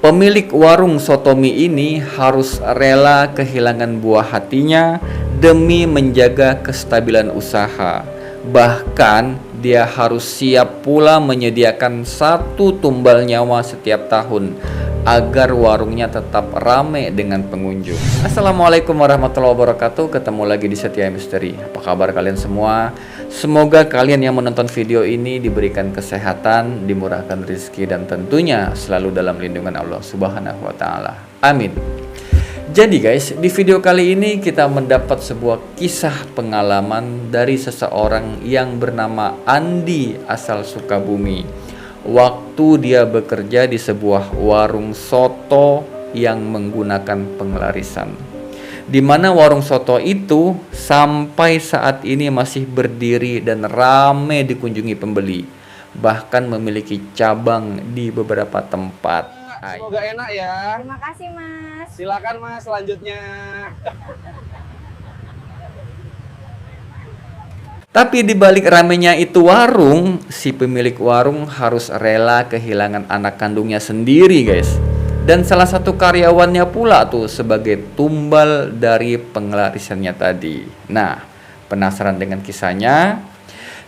Pemilik warung sotomi ini harus rela kehilangan buah hatinya demi menjaga kestabilan usaha. Bahkan dia harus siap pula menyediakan satu tumbal nyawa setiap tahun agar warungnya tetap ramai dengan pengunjung. Assalamualaikum warahmatullahi wabarakatuh. Ketemu lagi di Setia Misteri. Apa kabar kalian semua? Semoga kalian yang menonton video ini diberikan kesehatan, dimurahkan rezeki, dan tentunya selalu dalam lindungan Allah Subhanahu wa Ta'ala. Amin. Jadi guys, di video kali ini kita mendapat sebuah kisah pengalaman dari seseorang yang bernama Andi asal Sukabumi. Waktu dia bekerja di sebuah warung soto yang menggunakan pengelarisan, di mana warung soto itu sampai saat ini masih berdiri dan ramai dikunjungi pembeli, bahkan memiliki cabang di beberapa tempat. Semoga enak ya. Terima kasih Mas. Silakan Mas selanjutnya. Tapi di balik ramenya itu warung, si pemilik warung harus rela kehilangan anak kandungnya sendiri guys. Dan salah satu karyawannya pula tuh sebagai tumbal dari pengelarisannya tadi. Nah, penasaran dengan kisahnya?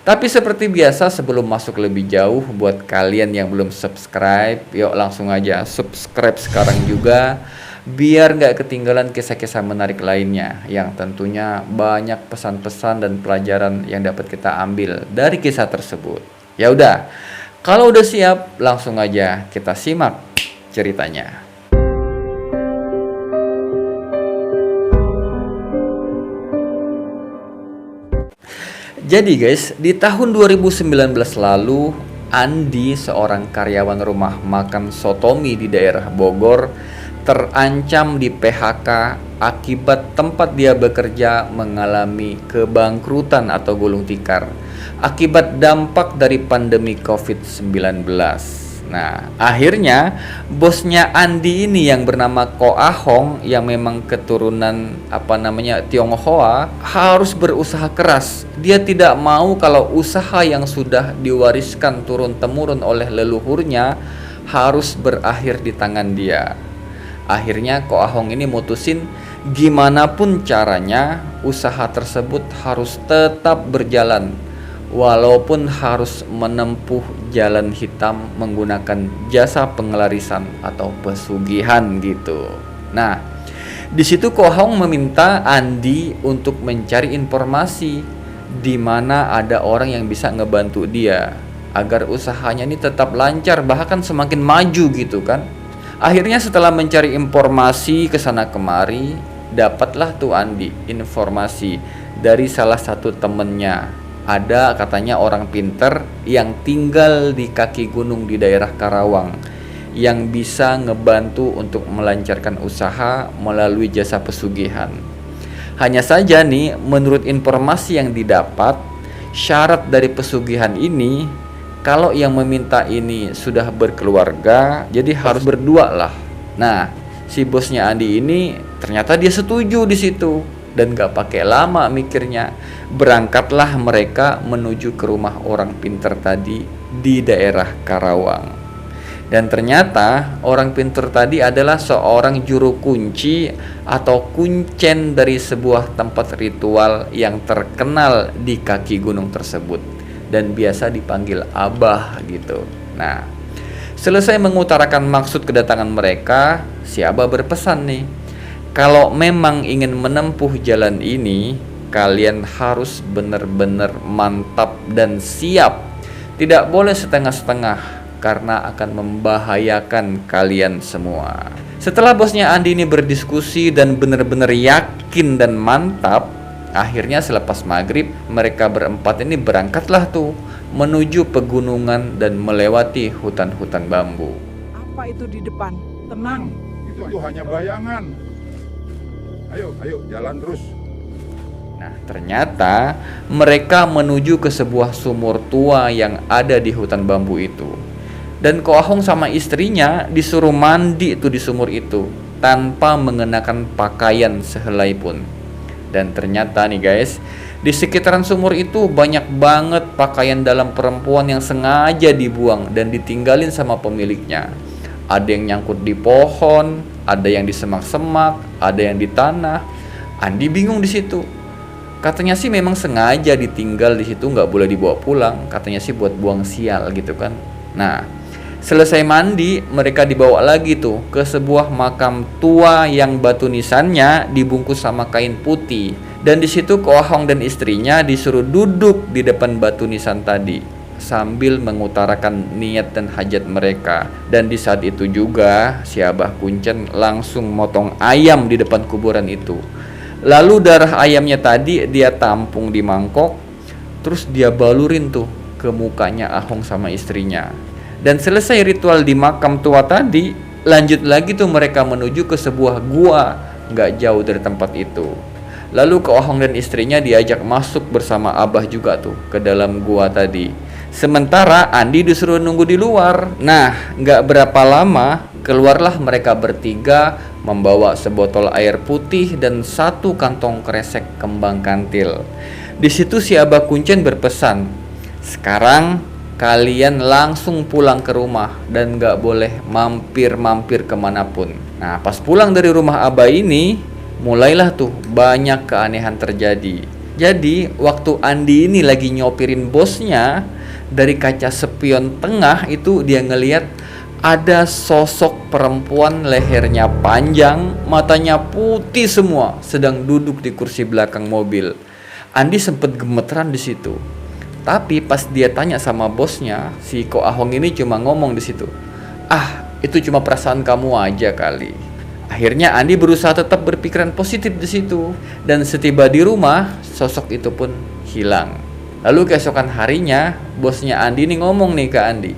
Tapi seperti biasa sebelum masuk lebih jauh, buat kalian yang belum subscribe, yuk langsung aja subscribe sekarang juga, biar nggak ketinggalan kisah-kisah menarik lainnya yang tentunya banyak pesan-pesan dan pelajaran yang dapat kita ambil dari kisah tersebut. Ya udah, kalau udah siap langsung aja kita simak ceritanya. Jadi guys, di tahun 2019 lalu, Andi, seorang karyawan rumah makan Sotomi di daerah Bogor, terancam di PHK akibat tempat dia bekerja mengalami kebangkrutan atau gulung tikar akibat dampak dari pandemi COVID-19. Nah, akhirnya bosnya Andi ini yang bernama Ko Ahong yang memang keturunan Tionghoa harus berusaha keras. Dia tidak mau kalau usaha yang sudah diwariskan turun-temurun oleh leluhurnya harus berakhir di tangan dia. Akhirnya Ko Ahong ini mutusin gimana pun caranya usaha tersebut harus tetap berjalan, walaupun harus menempuh jalan hitam menggunakan jasa pengelarisan atau pesugihan gitu. Nah, di situ Ko Ahong meminta Andi untuk mencari informasi di mana ada orang yang bisa ngebantu dia agar usahanya ini tetap lancar, bahkan semakin maju gitu kan. Akhirnya setelah mencari informasi kesana kemari, dapatlah tuh Andi informasi dari salah satu temennya. Ada katanya orang pinter yang tinggal di kaki gunung di daerah Karawang yang bisa ngebantu untuk melancarkan usaha melalui jasa pesugihan. Hanya saja nih, menurut informasi yang didapat, syarat dari pesugihan ini kalau yang meminta ini sudah berkeluarga, jadi harus berdua lah. Nah, si bosnya Andi ini ternyata dia setuju di situ. Dan gak pakai lama mikirnya, berangkatlah mereka menuju ke rumah orang pinter tadi di daerah Karawang. Dan ternyata orang pinter tadi adalah seorang juru kunci atau kuncen dari sebuah tempat ritual yang terkenal di kaki gunung tersebut, dan biasa dipanggil Abah gitu. Nah, selesai mengutarakan maksud kedatangan mereka, si Abah berpesan nih, kalau memang ingin menempuh jalan ini, kalian harus benar-benar mantap dan siap. Tidak boleh setengah-setengah karena akan membahayakan kalian semua. Setelah bosnya Andi ini berdiskusi dan benar-benar yakin dan mantap, akhirnya selepas maghrib mereka berempat ini berangkatlah tuh menuju pegunungan dan melewati hutan-hutan bambu. Apa itu di depan? Tenang. Itu hanya bayangan. Ayo, jalan terus. Nah, ternyata mereka menuju ke sebuah sumur tua yang ada di hutan bambu itu. Dan Ko Ahong sama istrinya disuruh mandi tuh di sumur itu tanpa mengenakan pakaian sehelai pun. Dan ternyata nih guys, di sekitaran sumur itu banyak banget pakaian dalam perempuan yang sengaja dibuang dan ditinggalin sama pemiliknya. ada yang nyangkut di pohon, ada yang di semak-semak, ada yang di tanah. Andi bingung di situ. Katanya sih memang sengaja ditinggal di situ, nggak boleh dibawa pulang. Katanya sih buat buang sial gitu kan. Nah, selesai mandi, mereka dibawa lagi tuh ke sebuah makam tua yang batu nisannya dibungkus sama kain putih. Dan di situ Ko Ahong dan istrinya disuruh duduk di depan batu nisan tadi sambil mengutarakan niat dan hajat mereka. Dan di saat itu juga si Abah Kuncen langsung motong ayam di depan kuburan itu. Lalu darah ayamnya tadi dia tampung di mangkok, terus dia balurin tuh ke mukanya Ahong sama istrinya. Dan selesai ritual di makam tua tadi, lanjut lagi tuh mereka menuju ke sebuah gua nggak jauh dari tempat itu. Lalu Ko Ahong dan istrinya diajak masuk bersama Abah juga tuh ke dalam gua tadi. Sementara Andi disuruh nunggu di luar. Nah, nggak berapa lama keluarlah mereka bertiga membawa sebotol air putih dan satu kantong kresek kembang kantil. Di situ si Abah Kuncen berpesan, sekarang kalian langsung pulang ke rumah dan gak boleh mampir-mampir kemanapun. Nah, pas pulang dari rumah Abah ini, mulailah tuh banyak keanehan terjadi. Jadi, waktu Andi ini lagi nyopirin bosnya, dari kaca spion tengah itu dia ngeliat ada sosok perempuan lehernya panjang, matanya putih semua, sedang duduk di kursi belakang mobil. Andi sempet gemeteran di situ. Tapi pas dia tanya sama bosnya, si Ko Ahong ini cuma ngomong di situ, "Ah, itu cuma perasaan kamu aja kali." Akhirnya Andi berusaha tetap berpikiran positif di situ. Dan setiba di rumah, sosok itu pun hilang. Lalu keesokan harinya, bosnya Andi nih ngomong nih ke Andi,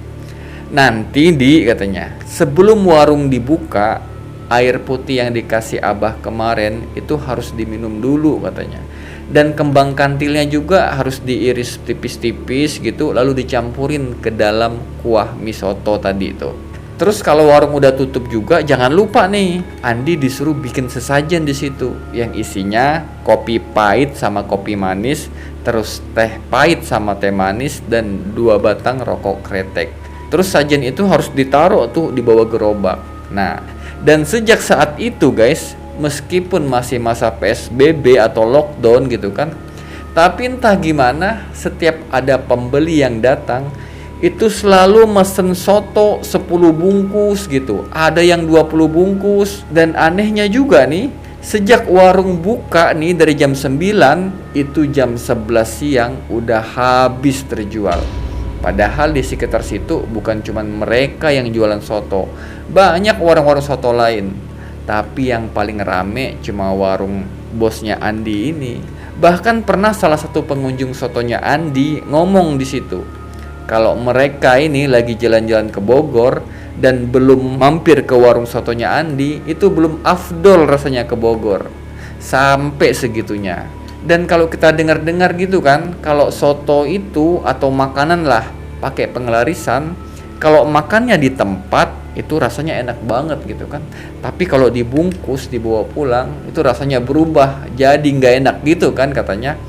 "Nanti katanya, sebelum warung dibuka, air putih yang dikasih Abah kemarin itu harus diminum dulu," katanya. Dan kembang kantilnya juga harus diiris tipis-tipis gitu, lalu dicampurin ke dalam kuah mie soto tadi itu. Terus kalau warung udah tutup juga, jangan lupa nih, Andi disuruh bikin sesajen di situ yang isinya kopi pahit sama kopi manis, terus teh pahit sama teh manis, dan 2 batang rokok kretek. Terus sajen itu harus ditaruh tuh di bawah gerobak. Nah, dan sejak saat itu guys, meskipun masih masa PSBB atau lockdown gitu kan, tapi entah gimana setiap ada pembeli yang datang itu selalu mesen soto 10 bungkus gitu, ada yang 20 bungkus. Dan anehnya juga nih, sejak warung buka nih dari jam 9, itu jam 11 siang udah habis terjual. Padahal di sekitar situ bukan cuma mereka yang jualan soto, banyak warung-warung soto lain. Tapi yang paling rame cuma warung bosnya Andi ini. Bahkan pernah salah satu pengunjung sotonya Andi ngomong di situ, kalau mereka ini lagi jalan-jalan ke Bogor dan belum mampir ke warung sotonya Andi, itu belum afdol rasanya ke Bogor. Sampai segitunya. Dan kalau kita dengar-dengar gitu kan, kalau soto itu atau makanan lah pakai pengelarisan, kalau makannya di tempat itu rasanya enak banget gitu kan. Tapi kalau dibungkus dibawa pulang itu rasanya berubah jadi nggak enak gitu kan katanya.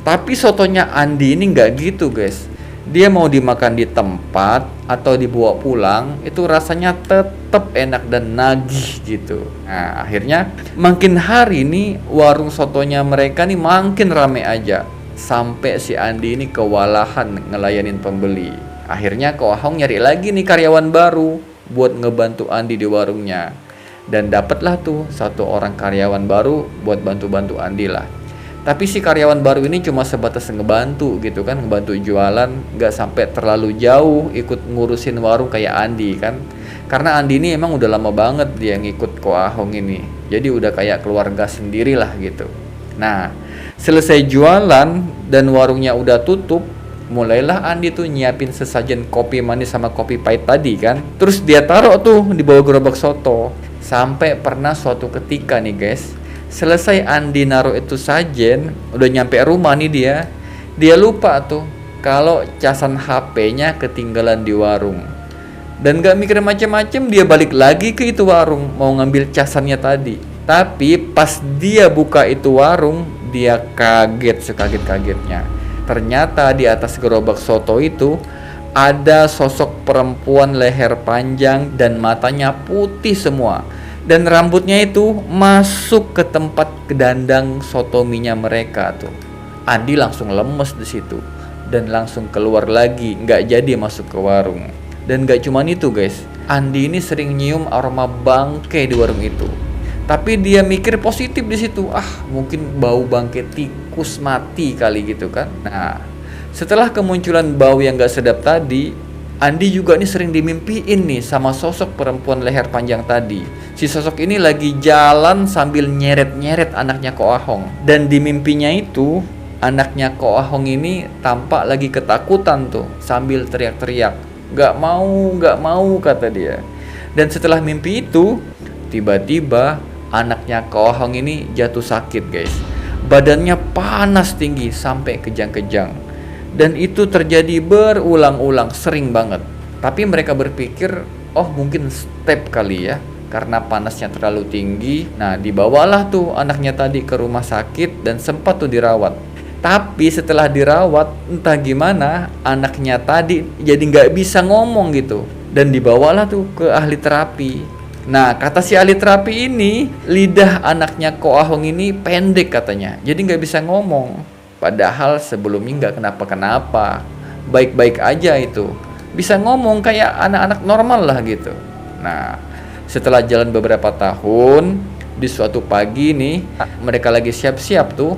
Tapi sotonya Andi ini nggak gitu guys. Dia mau dimakan di tempat atau dibawa pulang itu rasanya tetap enak dan nagih gitu. Nah, akhirnya makin hari ini warung sotonya mereka nih makin rame aja, sampai si Andi ini kewalahan ngelayanin pembeli. Akhirnya Ko Ahong nyari lagi nih karyawan baru buat ngebantu Andi di warungnya. Dan dapatlah tuh 1 orang karyawan baru buat bantu-bantu Andi lah. Tapi si karyawan baru ini cuma sebatas ngebantu gitu kan, ngebantu jualan, nggak sampai terlalu jauh ikut ngurusin warung kayak Andi kan. Karena Andi ini emang udah lama banget dia ngikut Ko Ahong ini, jadi udah kayak keluarga sendiri lah gitu. Nah, selesai jualan dan warungnya udah tutup, mulailah Andi tuh nyiapin sesajen kopi manis sama kopi pahit tadi kan. Terus dia taruh tuh di bawah gerobak soto. Sampai pernah suatu ketika nih guys, selesai Andi naruh itu sajen, udah nyampe rumah nih dia lupa tuh kalau casan HP-nya ketinggalan di warung. Dan gak mikir macem-macem, dia balik lagi ke itu warung mau ngambil casannya tadi. Tapi pas dia buka itu warung, dia kaget sekaget-kagetnya. Ternyata di atas gerobak soto itu ada sosok perempuan leher panjang dan matanya putih semua. Dan rambutnya itu masuk ke tempat kedandang sotominya mereka tuh. Andi langsung lemes di situ dan langsung keluar lagi, nggak jadi masuk ke warung. Dan nggak cuman itu guys, Andi ini sering nyium aroma bangke di warung itu. Tapi dia mikir positif di situ. Mungkin bau bangke tikus mati kali gitu kan. Nah, setelah kemunculan bau yang gak sedap tadi, Andi juga nih sering dimimpiin nih sama sosok perempuan leher panjang tadi. Si sosok ini lagi jalan sambil nyeret-nyeret anaknya Ko Ahong. Dan di mimpinya itu, anaknya Ko Ahong ini tampak lagi ketakutan tuh sambil teriak-teriak. Gak mau kata dia. Dan setelah mimpi itu, tiba-tiba anaknya Ko Ahong ini jatuh sakit guys. Badannya panas tinggi sampai kejang-kejang. Dan itu terjadi berulang-ulang, sering banget. Tapi mereka berpikir, mungkin step kali ya, karena panasnya terlalu tinggi. Nah, dibawalah tuh anaknya tadi ke rumah sakit dan sempat tuh dirawat. Tapi setelah dirawat, entah gimana, anaknya tadi jadi nggak bisa ngomong gitu. Dan dibawalah tuh ke ahli terapi. Nah, kata si ahli terapi ini, lidah anaknya Ko Ahong ini pendek katanya, jadi nggak bisa ngomong. Padahal sebelumnya nggak kenapa-kenapa, baik-baik aja itu, bisa ngomong kayak anak-anak normal lah gitu. Nah, setelah jalan beberapa tahun, di suatu pagi nih, mereka lagi siap-siap tuh,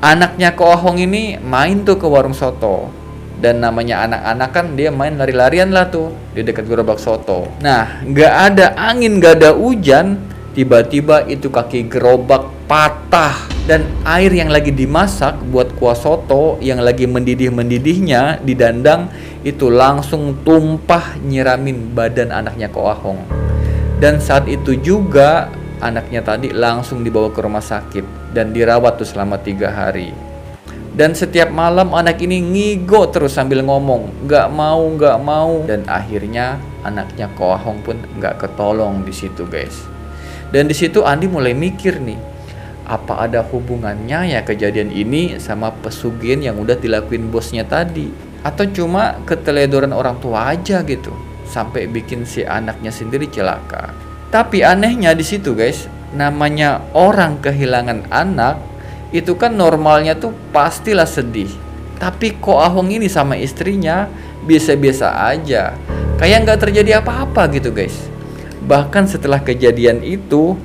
anaknya Ko Ahong ini main tuh ke warung soto. Dan namanya anak-anak kan dia main lari-larian lah tuh di dekat gerobak soto. Nah, nggak ada angin, nggak ada hujan, tiba-tiba itu kaki gerobak patah. Dan air yang lagi dimasak buat kuah soto yang lagi mendidih-mendidihnya didandang itu langsung tumpah nyiramin badan anaknya Ko Ahong. Dan saat itu juga anaknya tadi langsung dibawa ke rumah sakit dan dirawat tuh selama 3 hari. Dan setiap malam anak ini ngigo terus sambil ngomong, nggak mau. Dan akhirnya anaknya Ko Ahong pun nggak ketolong di situ guys. Dan di situ Andi mulai mikir nih, apa ada hubungannya ya kejadian ini sama pesugihan yang udah dilakuin bosnya tadi? Atau cuma keteledoran orang tua aja gitu, sampai bikin si anaknya sendiri celaka. Tapi anehnya di situ guys, namanya orang kehilangan anak, itu kan normalnya tuh pastilah sedih. Tapi Ko Ahong ini sama istrinya biasa-biasa aja, kayak nggak terjadi apa-apa gitu guys. Bahkan setelah kejadian itu,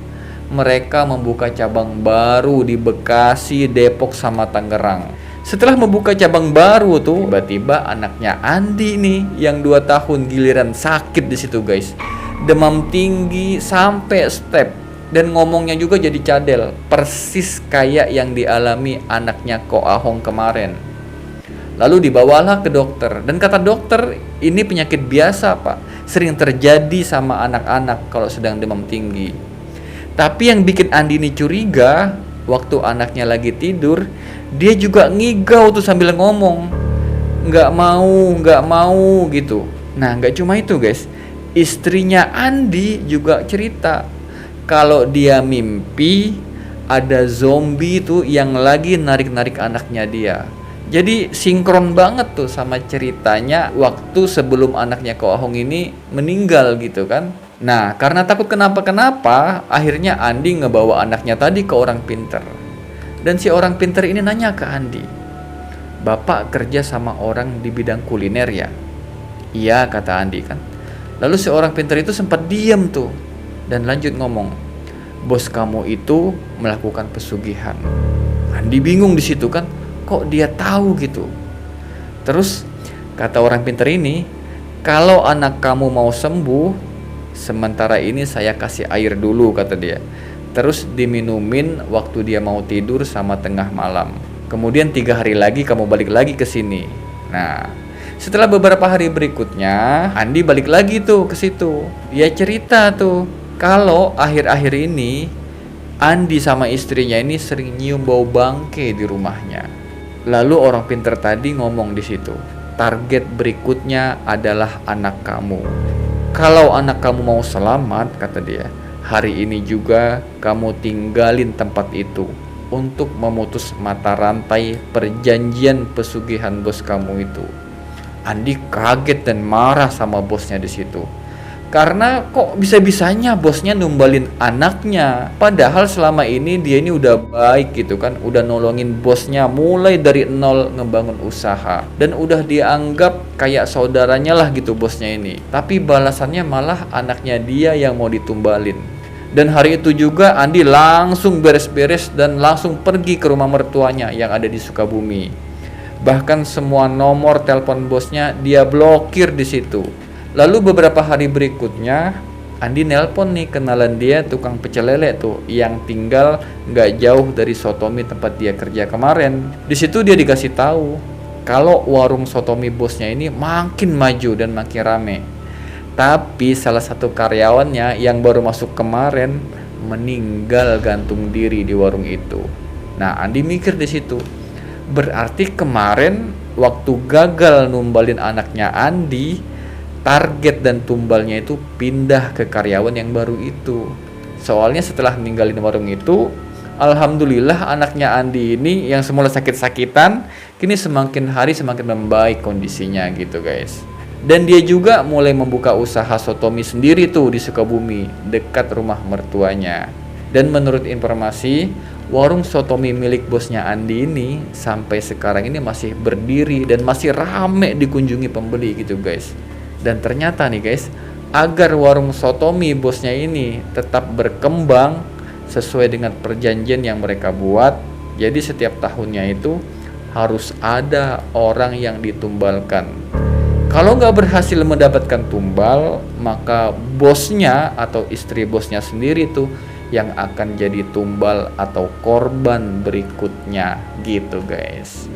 mereka membuka cabang baru di Bekasi, Depok, sama Tangerang. Setelah membuka cabang baru tuh, tiba-tiba anaknya Andi nih yang 2 tahun giliran sakit di situ guys. Demam tinggi sampai step. Dan ngomongnya juga jadi cadel, persis kayak yang dialami anaknya Ko Ahong kemarin. Lalu dibawalah ke dokter, dan kata dokter, ini penyakit biasa pak, sering terjadi sama anak-anak kalau sedang demam tinggi. Tapi yang bikin Andi ini curiga, waktu anaknya lagi tidur, dia juga ngigau tuh sambil ngomong, nggak mau gitu. Nah, nggak cuma itu guys, istrinya Andi juga cerita kalau dia mimpi ada zombie tuh yang lagi narik-narik anaknya dia. Jadi sinkron banget tuh sama ceritanya waktu sebelum anaknya Ko Ahong ini meninggal gitu kan. Nah, karena takut kenapa-kenapa, akhirnya Andi ngebawa anaknya tadi ke orang pinter. Dan si orang pinter ini nanya ke Andi, "Bapak kerja sama orang di bidang kuliner ya?" "Iya," kata Andi kan. Lalu si orang pinter itu sempat diam tuh dan lanjut ngomong, "Bos kamu itu melakukan pesugihan." Andi bingung di situ kan, kok dia tahu gitu. Terus kata orang pinter ini, "Kalau anak kamu mau sembuh, sementara ini saya kasih air dulu," kata dia. "Terus diminumin waktu dia mau tidur sama tengah malam. Kemudian 3 hari lagi kamu balik lagi ke sini." Nah, setelah beberapa hari berikutnya, Andi balik lagi tuh ke situ. Dia cerita tuh, kalau akhir-akhir ini Andi sama istrinya ini sering nyium bau bangke di rumahnya. Lalu orang pinter tadi ngomong di situ, "Target berikutnya adalah anak kamu. Kalau anak kamu mau selamat," kata dia, "hari ini juga kamu tinggalin tempat itu untuk memutus mata rantai perjanjian pesugihan bos kamu itu." Andi kaget dan marah sama bosnya di situ. Karena kok bisa-bisanya bosnya numbalin anaknya. Padahal selama ini dia ini udah baik gitu kan. Udah nolongin bosnya mulai dari nol ngebangun usaha. Dan udah dianggap kayak saudaranya lah gitu bosnya ini. Tapi balasannya malah anaknya dia yang mau ditumbalin. Dan hari itu juga Andi langsung beres-beres dan langsung pergi ke rumah mertuanya yang ada di Sukabumi. Bahkan semua nomor telepon bosnya dia blokir di situ. Lalu beberapa hari berikutnya Andi nelpon nih kenalan dia tukang pecel lele tuh yang tinggal nggak jauh dari Sotomi tempat dia kerja kemarin. Di situ dia dikasih tahu kalau warung Sotomi bosnya ini makin maju dan makin rame. Tapi salah satu karyawannya yang baru masuk kemarin meninggal gantung diri di warung itu. Nah, Andi mikir di situ. Berarti kemarin waktu gagal numbalin anaknya Andi, target dan tumbalnya itu pindah ke karyawan yang baru itu. Soalnya setelah ninggalin warung itu, alhamdulillah anaknya Andi ini yang semula sakit-sakitan, kini semakin hari semakin membaik kondisinya gitu guys. Dan dia juga mulai membuka usaha Sotomi sendiri tuh di Sukabumi, dekat rumah mertuanya. Dan menurut informasi, warung Sotomi milik bosnya Andi ini sampai sekarang ini masih berdiri dan masih rame dikunjungi pembeli gitu guys. Dan ternyata nih guys, agar warung Sotomi bosnya ini tetap berkembang sesuai dengan perjanjian yang mereka buat, jadi setiap tahunnya itu harus ada orang yang ditumbalkan. Kalau nggak berhasil mendapatkan tumbal, maka bosnya atau istri bosnya sendiri tuh yang akan jadi tumbal atau korban berikutnya gitu guys.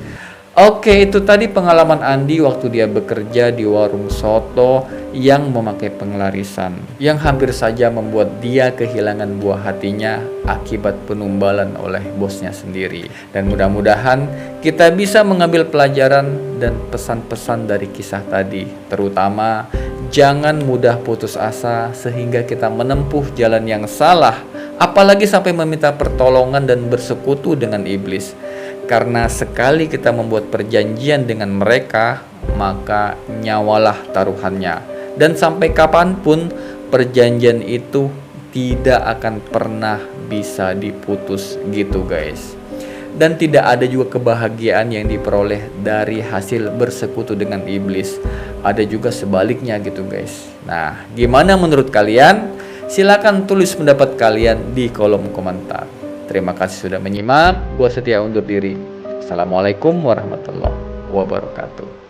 Oke, itu tadi pengalaman Andi waktu dia bekerja di warung soto yang memakai pengelarisan, yang hampir saja membuat dia kehilangan buah hatinya akibat penumbalan oleh bosnya sendiri. Dan mudah-mudahan kita bisa mengambil pelajaran dan pesan-pesan dari kisah tadi, terutama jangan mudah putus asa sehingga kita menempuh jalan yang salah, apalagi sampai meminta pertolongan dan bersekutu dengan iblis. Karena sekali kita membuat perjanjian dengan mereka, maka nyawalah taruhannya. Dan sampai kapanpun perjanjian itu tidak akan pernah bisa diputus gitu guys. Dan tidak ada juga kebahagiaan yang diperoleh dari hasil bersekutu dengan iblis. Ada juga sebaliknya gitu guys. Nah, gimana menurut kalian? Silakan tulis pendapat kalian di kolom komentar. Terima kasih sudah menyimak. Gua Setia undur diri. Assalamualaikum warahmatullahi wabarakatuh.